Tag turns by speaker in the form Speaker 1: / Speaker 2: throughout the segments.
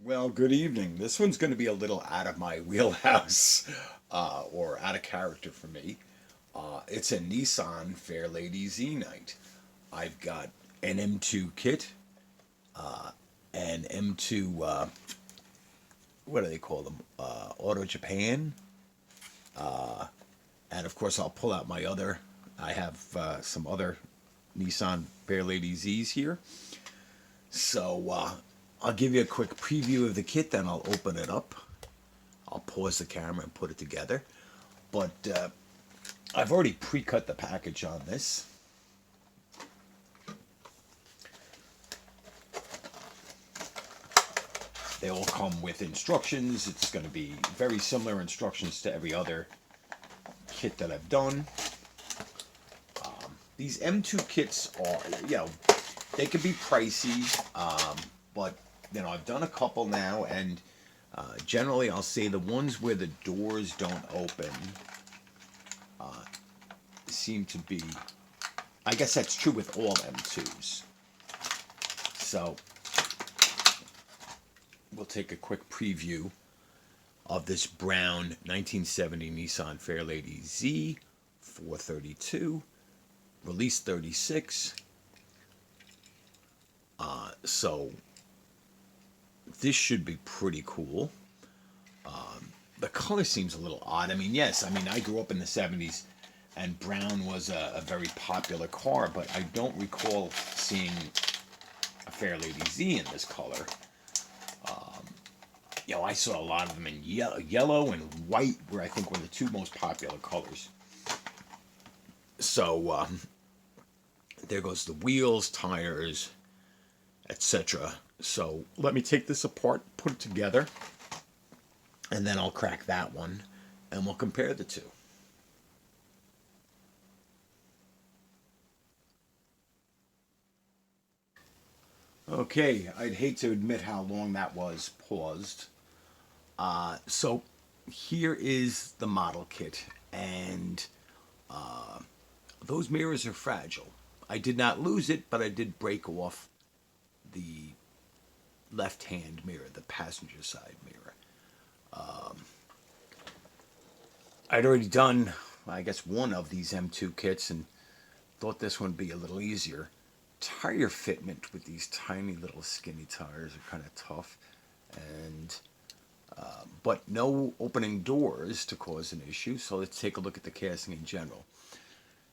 Speaker 1: Well, good evening. This one's going to be a little out of my wheelhouse or out of character for me. It's a Nissan Fairlady Z night. I've got an M2 kit, an M2, what do they call them? Auto Japan. And of course, I'll pull out my other, I have some other Nissan Fairlady Zs here. So I'll give you a quick preview of the kit, then I'll open it up. I'll pause the camera and put it together. But I've already pre-cut the package on this. They all come with instructions. It's going to be very similar instructions to every other kit that I've done. These M2 kits are, they can be pricey, but I've done a couple now, and generally I'll say the ones where the doors don't open seem to be, I guess that's true with all M2s. So we'll take a quick preview of this brown 1970 Nissan Fairlady Z 432, release 36. So this should be pretty cool. The color seems a little odd. I grew up in the 70s and brown was a very popular car, but I don't recall seeing a Fairlady Z in this color. I saw a lot of them in yellow and white were, I think, were the two most popular colors. So there goes the wheels, tires, etc. So let me take this apart, put it together, and then I'll crack that one and we'll compare the two. Okay, I'd hate to admit how long that was paused. So here is the model kit, and those mirrors are fragile. I did not lose it, but I did break off the left-hand mirror, the passenger side mirror. I'd already done, I guess, one of these M2 kits and thought this one would be a little easier. Tire fitment with these tiny little skinny tires are kind of tough, and but no opening doors to cause an issue. So let's take a look at the casting in general.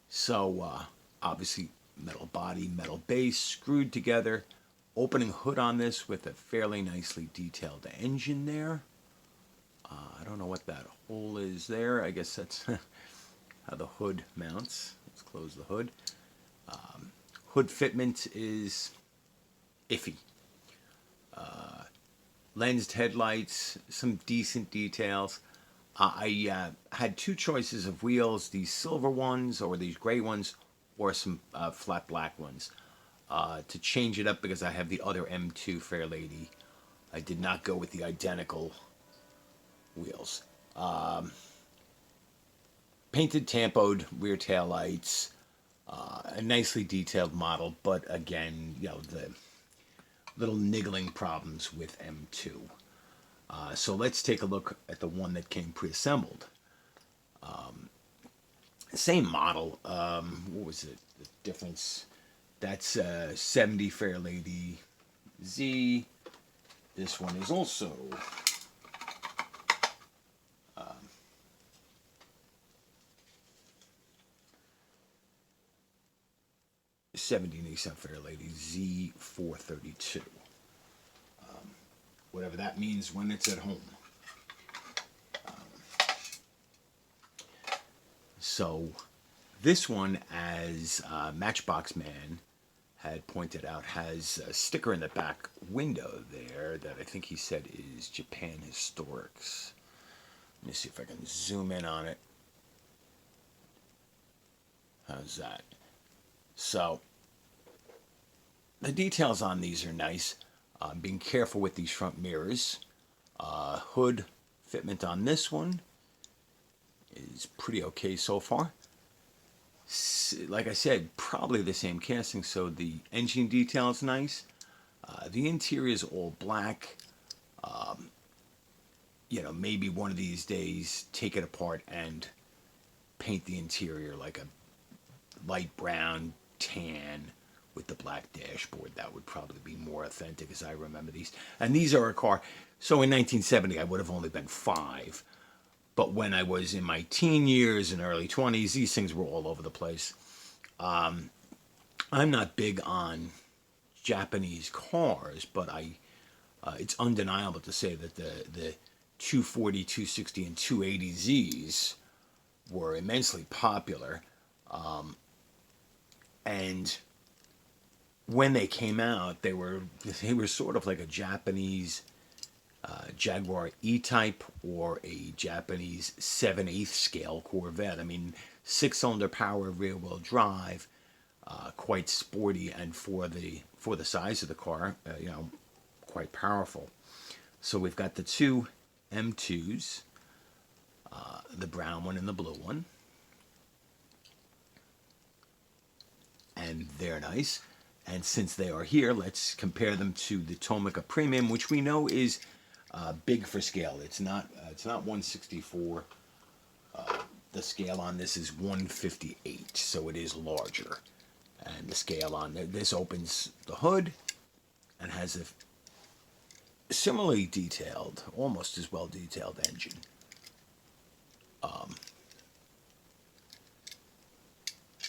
Speaker 1: So obviously metal body, metal base, screwed together. Opening hood on this with a fairly nicely detailed engine there. I don't know what that hole is there. I guess that's how the hood mounts. Let's close the hood. Hood fitment is iffy. Lensed headlights, some decent details. I had two choices of wheels, these silver ones or these gray ones, or some flat black ones. To change it up, because I have the other M2 Fairlady, I did not go with the identical wheels. Painted tampoed rear tail lights, a nicely detailed model, but again, the little niggling problems with M2. So let's take a look at the one that came pre-assembled. Same model. What was it? The difference? That's 70 Fairlady Z. This one is also 70 Nissan Fairlady Z 432. Whatever that means when it's at home. So this one, as Matchbox Man had pointed out, has a sticker in the back window there that I think he said is Japan Historics. Let me see if I can zoom in on it. How's that? So the details on these are nice. Being careful with these front mirrors. Hood fitment on this one is pretty okay so far. Like I said, probably the same casting, so the engine detail is nice. The interior is all black. You know, maybe one of these days take it apart and paint the interior like a light brown tan with the black dashboard. That would probably be more authentic as I remember these. And these are a car. So in 1970, I would have only been 5. But when I was in my teen years and early 20s, these things were all over the place. I'm not big on Japanese cars, but it's undeniable to say that the 240, 260, and 280Zs were immensely popular. And when they came out, they were sort of like a Japanese Jaguar E-Type or a Japanese 7/8 scale Corvette. I mean, 6-cylinder power, rear-wheel drive, quite sporty, and for the size of the car, quite powerful. So we've got the two M2s, the brown one and the blue one, and they're nice. And since they are here, let's compare them to the Tomica Premium, which we know is big for scale. It's not 164. The scale on this is 158, so it is larger. And the scale on this opens the hood and has a similarly detailed, almost as well detailed engine.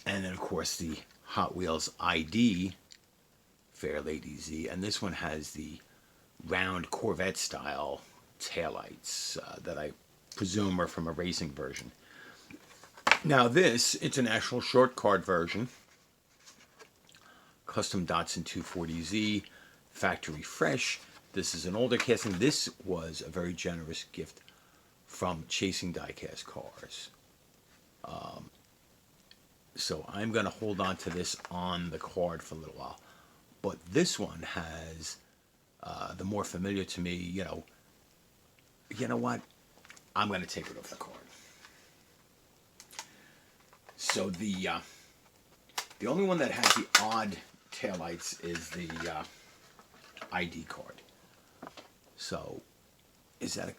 Speaker 1: And then, of course, the Hot Wheels ID Fairlady Z, and this one has the round Corvette style taillights that I presume are from a racing version. Now this international short card version, custom Datsun 240Z, factory fresh. This is an older casting. This was a very generous gift from Chasing Diecast Cars. So I'm going to hold on to this on the card for a little while. But this one has the more familiar to me, you know what? I'm going to take it off the card. So the only one that has the odd taillights is the ID card. So is that a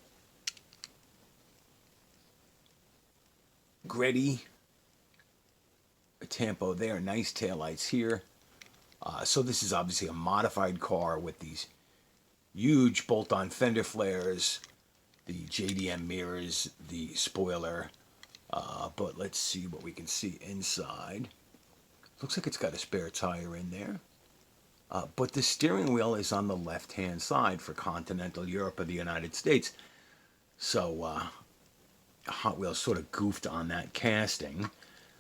Speaker 1: Greddy, a Tampo there, nice taillights here. So this is obviously a modified car with these huge bolt-on fender flares, the JDM mirrors, the spoiler. But let's see what we can see inside. Looks like it's got a spare tire in there. But the steering wheel is on the left-hand side for continental Europe or the United States. So Hot Wheels sort of goofed on that casting,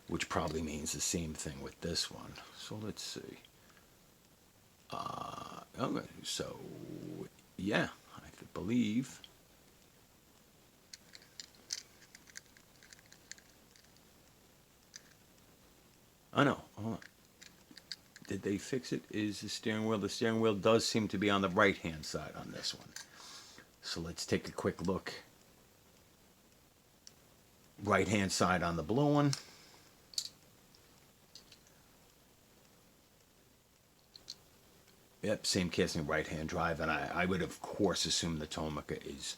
Speaker 1: which probably means the same thing with this one. So let's see. Okay, so yeah, I believe. Oh no, hold on. Did they fix it? Is the steering wheel? The steering wheel does seem to be on the right-hand side on this one. So let's take a quick look. Right-hand side on the blue one. Yep, same casting, right-hand drive, and I would of course assume the Tomica is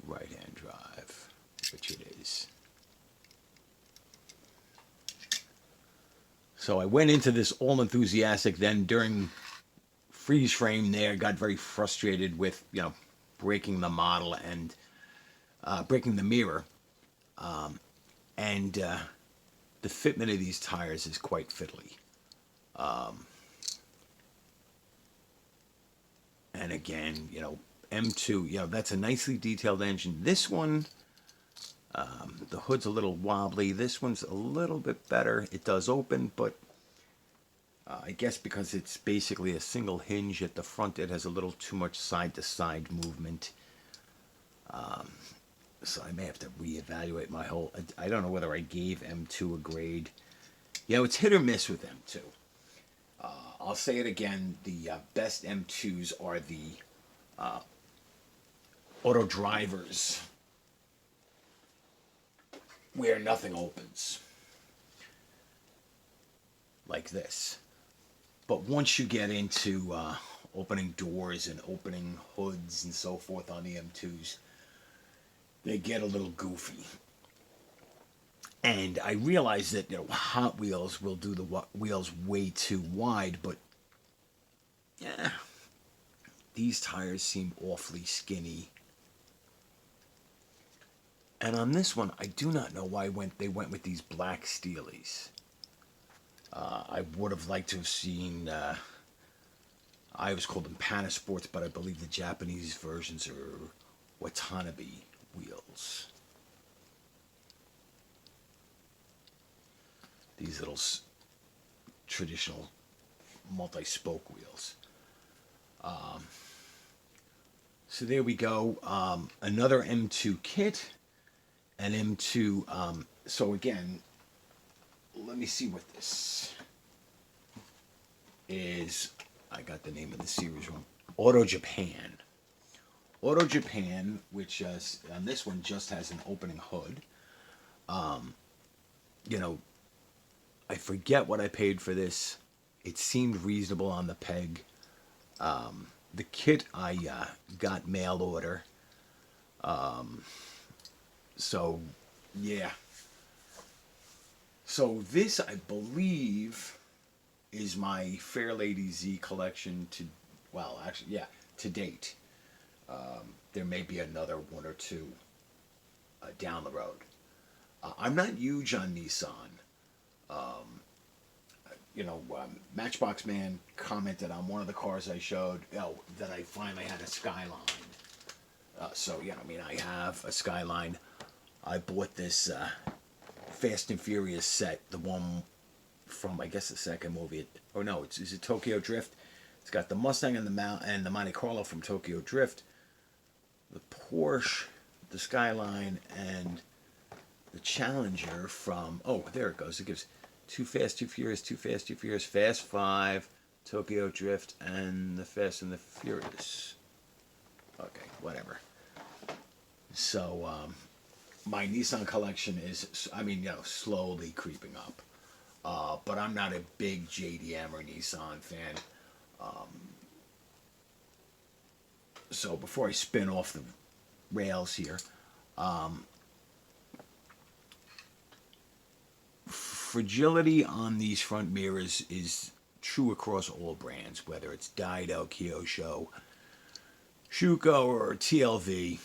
Speaker 1: right-hand drive, which it is. So I went into this all enthusiastic, then during freeze frame there, got very frustrated with, breaking the model and breaking the mirror. And the fitment of these tires is quite fiddly. And again, M2, that's a nicely detailed engine. This one, the hood's a little wobbly. This one's a little bit better. It does open, but I guess because it's basically a single hinge at the front, it has a little too much side-to-side movement. So I may have to reevaluate my whole... I don't know whether I gave M2 a grade. It's hit or miss with M2. I'll say it again, the best M2s are the auto drivers where nothing opens. Like this. But once you get into opening doors and opening hoods and so forth on the M2s, they get a little goofy. And I realize that Hot Wheels will do the wheels way too wide, but yeah, these tires seem awfully skinny. And on this one, I do not know why they went with these black steelies. I would have liked to have seen. I always called them Panasports, but I believe the Japanese versions are Watanabe wheels. These little traditional multi-spoke wheels. So there we go. Another M2 kit. An M2. So again, let me see what this is. I got the name of the series wrong. Auto Japan. Auto Japan, which on this one just has an opening hood. You know, I forget what I paid for this. It seemed reasonable on the peg. The kit I got mail order. So, yeah. So this, I believe, is my Fairlady Z collection to date. There may be another one or two down the road. I'm not huge on Nissan. Matchbox Man commented on one of the cars I showed that I finally had a Skyline. I have a Skyline. I bought this Fast and Furious set, the one from, I guess, the second movie. Is it Tokyo Drift? It's got the Mustang and the Monte Carlo from Tokyo Drift, the Porsche, the Skyline, and the Challenger from, there it goes. It gives Too Fast, Too Furious, Too Fast, Too Furious, Fast 5, Tokyo Drift, and the Fast and the Furious. Okay, whatever. So, my Nissan collection is, slowly creeping up. But I'm not a big JDM or Nissan fan. So before I spin off the rails here, fragility on these front mirrors is true across all brands, whether it's Dydo, Kyosho, Shuko, or TLV.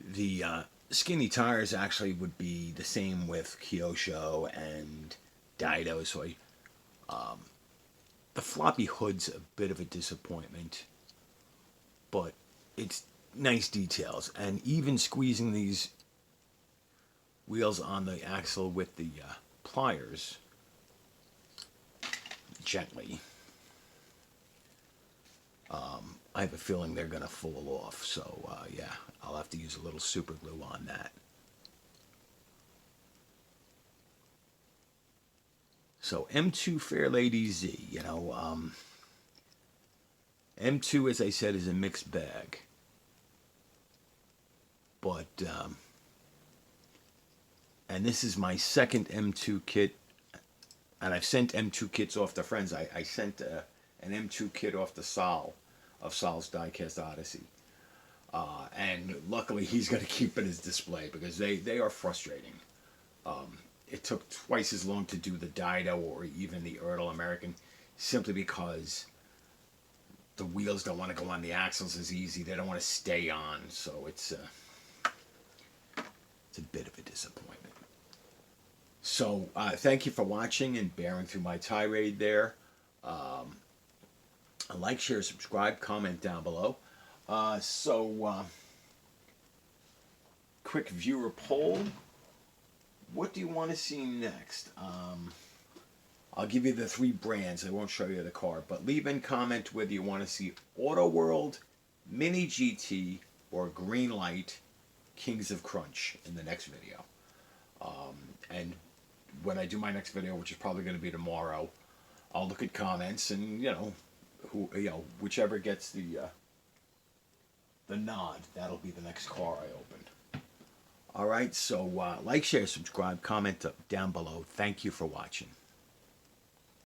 Speaker 1: The skinny tires actually would be the same with Kyosho and Dydo, so the floppy hood's a bit of a disappointment, but it's nice details, and even squeezing these wheels on the axle with the pliers gently, I have a feeling they're going to fall off, so I'll have to use a little super glue on that. So M2 Fairlady Z, M2, as I said, is a mixed bag. But, and this is my second M2 kit, and I've sent M2 kits off to friends. I sent an M2 kit off to Sol of Sol's Diecast Odyssey. And luckily he's going to keep in his display because they are frustrating. It took twice as long to do the Dydo or even the Ertl American simply because the wheels don't want to go on the axles as easy. They don't want to stay on, so it's a bit of a disappointment. So thank you for watching and bearing through my tirade there. Like, share, subscribe, comment down below. Quick viewer poll. What do you want to see next? I'll give you the 3 brands. I won't show you the car, but leave in comment whether you want to see Auto World, Mini GT, or Greenlight Kings of Crunch in the next video. And when I do my next video, which is probably going to be tomorrow, I'll look at comments and whichever gets the nod, that'll be the next car I open. All right, so like, share, subscribe, comment down below. Thank you for watching.